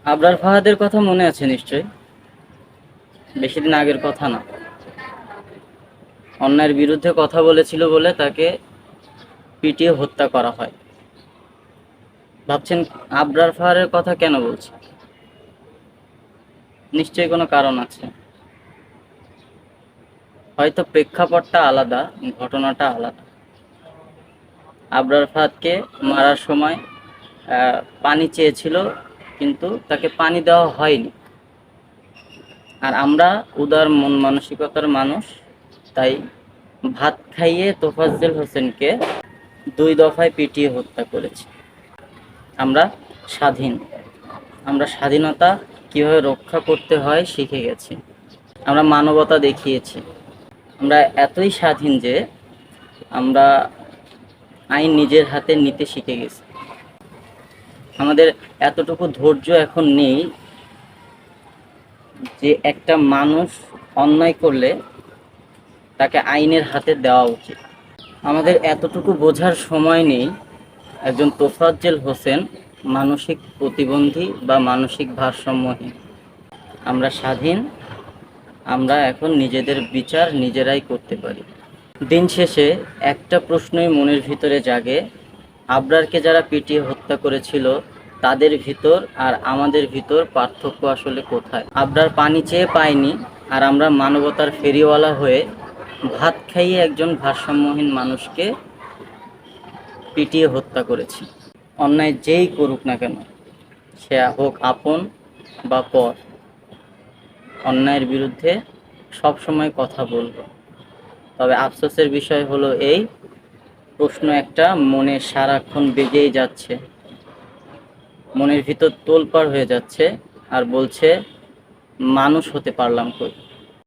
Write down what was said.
আবরার ফাহাদের কথা মনে আছে নিশ্চয়ই, বেশি দিন আগের কথা না। অন্যায়ের বিরুদ্ধে কথা বলেছিল বলে তাকে পিটিয়ে হত্যা করা হয়। ভাবছেন আবরার ফাহাদের কথা কেন বলছি? নিশ্চয়ই কোনো কারণ আছে, হয়তো প্রেক্ষাপটটা আলাদা, ঘটনাটা আলাদা। আবরার ফাহাদকে মারার সময় পানি চেয়েছিল, কিন্তু তাকে পানি দেওয়া হয়নি। আর আমরা উদার মন মানসিকতার মানুষ, তাই ভাত খাইয়ে তোফাজ্জল হোসেনকে 2 দফায় পিটিয়ে হত্যা করেছি। আমরা স্বাধীন, আমরা স্বাধীনতা কীভাবে রক্ষা করতে হয় শিখে গেছি, আমরা মানবতা দেখিয়েছি। আমরা এতই স্বাধীন যে আমরা আইন নিজের হাতে নিতে শিখে গেছি। আমাদের এতটুকু ধৈর্য এখন নেই যে একটা মানুষ অন্যায় করলে তাকে আইনের হাতে দেওয়া উচিত। আমাদের এতটুকু বোঝার সময় নেই একজন তোফাজ্জল হোসেন মানসিক প্রতিবন্ধী বা মানসিক ভারসাম্যহীন। আমরা স্বাধীন, আমরা এখন নিজেদের বিচার নিজেরাই করতে পারি। দিন শেষে একটা প্রশ্নই মনের ভিতরে জাগে, আবরারকে যারা পিটিয়ে হত্যা করেছিল তাদের ভিতর আর আমাদের ভিতর পার্থক্য আসলে কোথায়? আবরার পানি চেয়ে পায়নি, আর আমরা মানবতার ফেরিওয়ালা হয়ে ভাত খাইয়ে একজন ভারসাম্যহীন মানুষকে পিটিয়ে হত্যা করেছি। অন্যায় যেই করুক না কেন, সে হোক আপন বা পর, অন্যায়ের বিরুদ্ধে সব সময় কথা বলবো। তবে আফসোসের বিষয় হলো এই, প্রশ্ন একটা মনে সারাক্ষণ বেজেই যাচ্ছে, মনের ভিতর তোলপাড় হয়ে যাচ্ছে আর বলছে মানুষ হতে পারলাম কই।